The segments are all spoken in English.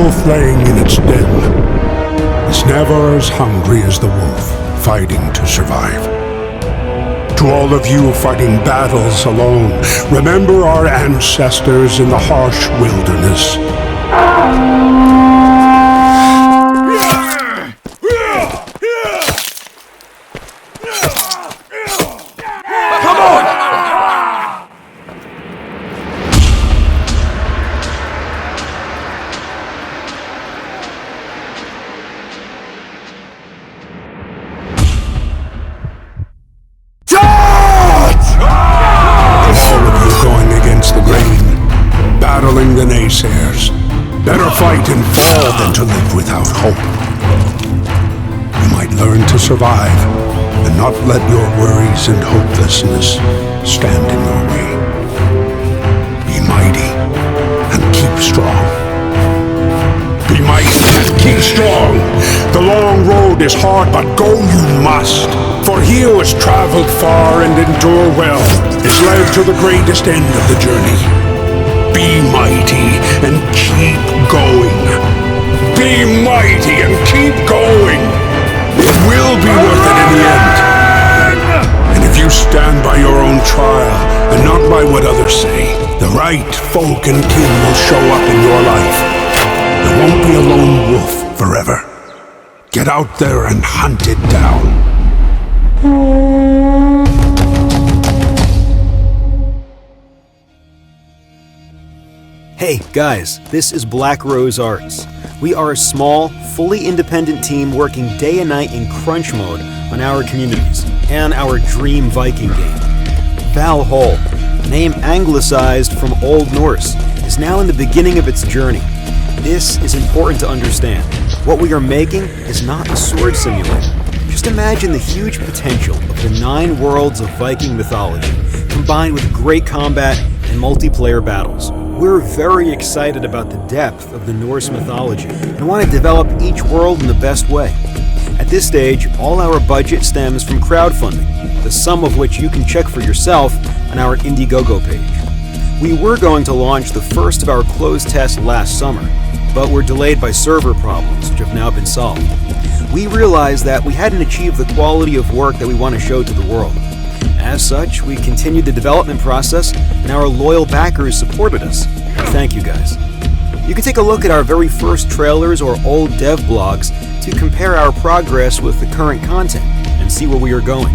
wolf laying in its den is never as hungry as the wolf fighting to survive. To all of you fighting battles alone, remember our ancestors in the harsh wilderness. Battling the naysayers. Better fight and fall than to live without hope. You might learn to survive and not let your worries and hopelessness stand in your way. Be mighty and keep strong. Be mighty and keep strong. The long road is hard, but go you must. For he who has traveled far and endured well is led to the greatest end of the journey. Be mighty and keep going. Be mighty and keep going. It will be worth it in the end. And if you stand by your own trial and not by what others say, the right folk and kin will show up in your life. You won't be a lone wolf forever. Get out there and hunt it down. Hey guys, this is Black Rose Arts. We are a small, fully independent team working day and night in crunch mode on our communities and our dream Viking game. VALHALL, name anglicized from Old Norse, is now in the beginning of its journey. This is important to understand. What we are making is not a sword simulator. Just imagine the huge potential of the 9 worlds of Viking mythology, combined with great combat and multiplayer battles. We're very excited about the depth of the Norse mythology and want to develop each world in the best way. At this stage, all our budget stems from crowdfunding, the sum of which you can check for yourself on our Indiegogo page. We were going to launch the first of our closed tests last summer, but were delayed by server problems, which have now been solved. We realized that we hadn't achieved the quality of work that we want to show to the world. As such, we continued the development process, and our loyal backers supported us. Thank you guys. You can take a look at our very first trailers or old dev blogs to compare our progress with the current content and see where we are going.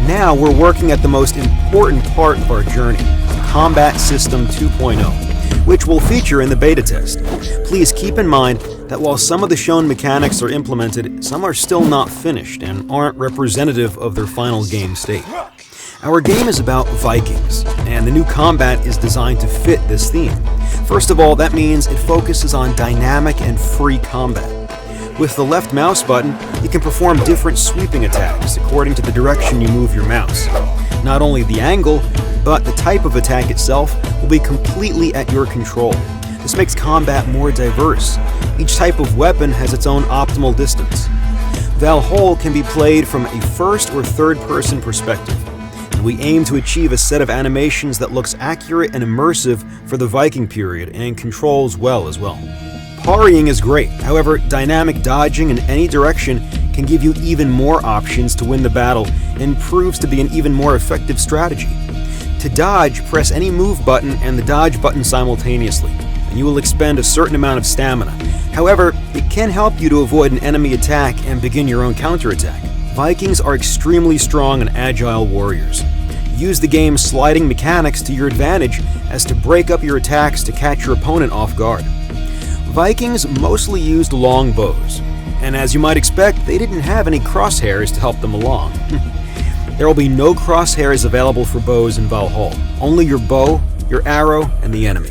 Now we're working at the most important part of our journey, Combat System 2.0, which will feature in the beta test. Please keep in mind that while some of the shown mechanics are implemented, some are still not finished and aren't representative of their final game state. Our game is about Vikings, and the new combat is designed to fit this theme. First of all, that means it focuses on dynamic and free combat. With the left mouse button, you can perform different sweeping attacks according to the direction you move your mouse. Not only the angle, but the type of attack itself will be completely at your control. This makes combat more diverse. Each type of weapon has its own optimal distance. VALHALL can be played from a first or third person perspective, and we aim to achieve a set of animations that looks accurate and immersive for the Viking period and controls well as well. Parrying is great, however, dynamic dodging in any direction can give you even more options to win the battle and proves to be an even more effective strategy. To dodge, press any move button and the dodge button simultaneously, and you will expend a certain amount of stamina. However, it can help you to avoid an enemy attack and begin your own counterattack. Vikings are extremely strong and agile warriors. Use the game's sliding mechanics to your advantage as to break up your attacks to catch your opponent off guard. Vikings mostly used long bows, and as you might expect, they didn't have any crosshairs to help them along. There will be no crosshairs available for bows in VALHALL, only your bow, your arrow, and the enemy.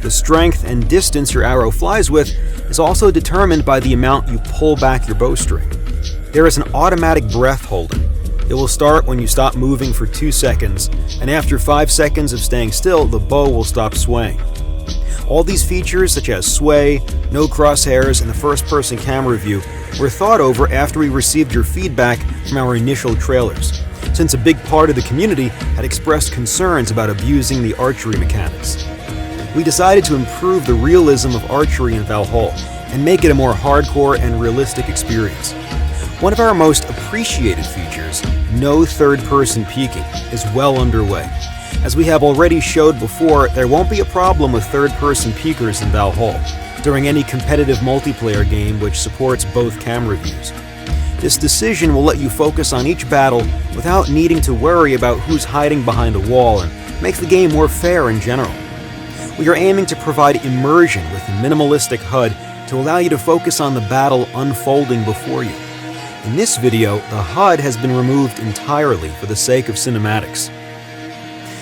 The strength and distance your arrow flies with is also determined by the amount you pull back your bowstring. There is an automatic breath holding. It will start when you stop moving for 2 seconds, and after 5 seconds of staying still, the bow will stop swaying. All these features, such as sway, no crosshairs, and the first-person camera view, were thought over after we received your feedback from our initial trailers, since a big part of the community had expressed concerns about abusing the archery mechanics. we decided to improve the realism of archery in Valhall and make it a more hardcore and realistic experience. One of our most appreciated features, no third-person peeking, is well underway. As we have already showed before, there won't be a problem with third-person peekers in Valhall during any competitive multiplayer game which supports both camera views. This decision will let you focus on each battle without needing to worry about who's hiding behind a wall and makes the game more fair in general. We are aiming to provide immersion with a minimalistic HUD to allow you to focus on the battle unfolding before you. In this video, the HUD has been removed entirely for the sake of cinematics.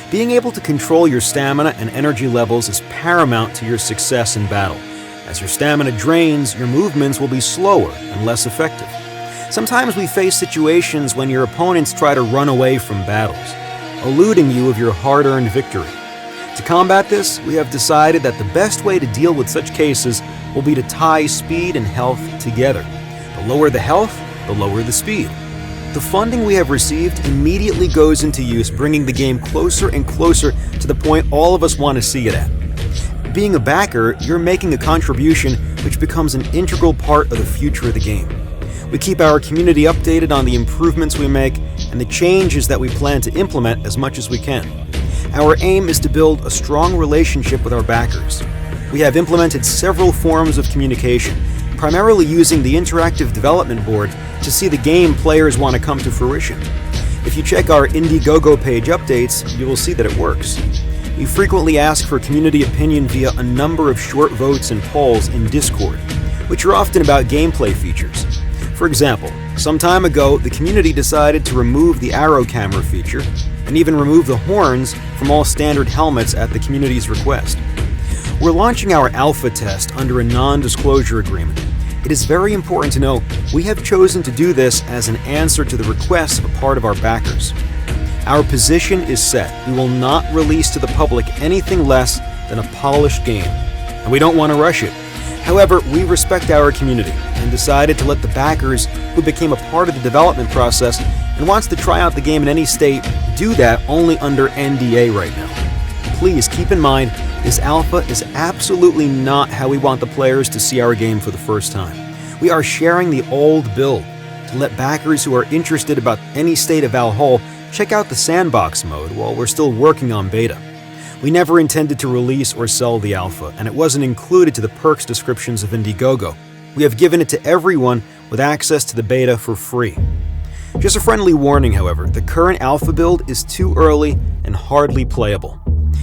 Being able to control your stamina and energy levels is paramount to your success in battle. As your stamina drains, your movements will be slower and less effective. Sometimes we face situations when your opponents try to run away from battles, eluding you of your hard-earned victory. To combat this, we have decided that the best way to deal with such cases will be to tie speed and health together. The lower the health, the lower the speed. The funding we have received immediately goes into use, bringing the game closer and closer to the point all of us want to see it at. Being a backer, you're making a contribution which becomes an integral part of the future of the game. We keep our community updated on the improvements we make and the changes that we plan to implement as much as we can. Our aim is to build a strong relationship with our backers. We have implemented several forms of communication, primarily using the interactive development board to see the game players want to come to fruition. If you check our Indiegogo page updates, you will see that it works. We frequently ask for community opinion via a number of short votes and polls in Discord, which are often about gameplay features. For example, some time ago, the community decided to remove the arrow camera feature and even remove the horns from all standard helmets at the community's request. We're launching our alpha test under a non-disclosure agreement. It is very important to know we have chosen to do this as an answer to the request of a part of our backers. Our position is set. We will not release to the public anything less than a polished game, and we don't want to rush it. However, we respect our community and decided to let the backers who became a part of the development process and wants to try out the game in any state do that only under NDA right now. Please keep in mind, this alpha is absolutely not how we want the players to see our game for the first time. We are sharing the old build to let backers who are interested about any state of Valhall check out the sandbox mode while we're still working on beta. We never intended to release or sell the alpha, and it wasn't included to the perks descriptions of Indiegogo. We have given it to everyone with access to the beta for free. Just a friendly warning, however, the current alpha build is too early and hardly playable.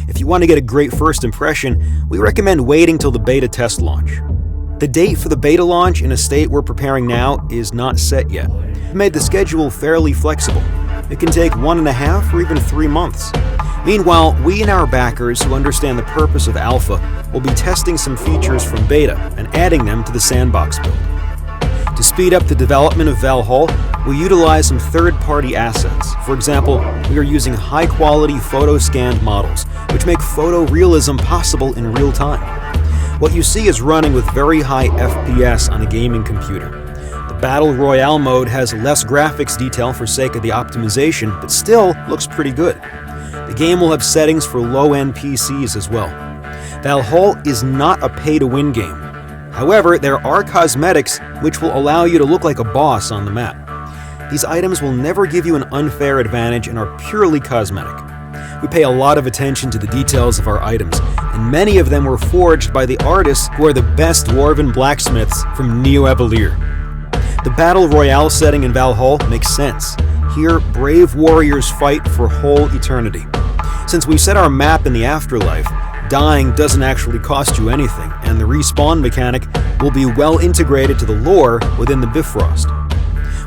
If you want to get a great first impression, we recommend waiting till the beta test launch. The date for the beta launch in a state we're preparing now is not set yet. We made the schedule fairly flexible. It can take 1.5 or even 3 months. Meanwhile, we and our backers who understand the purpose of alpha will be testing some features from beta and adding them to the sandbox build. To speed up the development of Valhall, we utilize some third-party assets. For example, we are using high-quality photo-scanned models, which make photorealism possible in real time. What you see is running with very high FPS on a gaming computer. The Battle Royale mode has less graphics detail for sake of the optimization, but still looks pretty good. The game will have settings for low-end PCs as well. Valhall is not a pay-to-win game. However, there are cosmetics which will allow you to look like a boss on the map. These items will never give you an unfair advantage and are purely cosmetic. We pay a lot of attention to the details of our items, and many of them were forged by the artists who are the best dwarven blacksmiths from Neo-Avalere. The Battle Royale setting in Valhall makes sense. Here, brave warriors fight for whole eternity. Since we set our map in the afterlife, dying doesn't actually cost you anything, and the respawn mechanic will be well integrated to the lore within the Bifrost.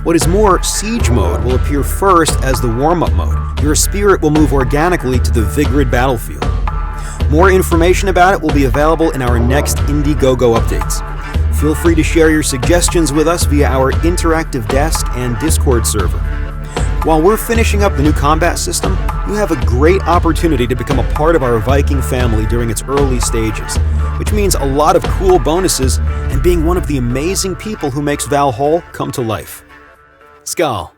What is more, Siege mode will appear first as the warm-up mode. Your spirit will move organically to the Vigrid battlefield. More information about it will be available in our next Indiegogo updates. Feel free to share your suggestions with us via our interactive desk and Discord server. While we're finishing up the new combat system, you have a great opportunity to become a part of our Viking family during its early stages, which means a lot of cool bonuses and being one of the amazing people who makes Valhall come to life. Skål!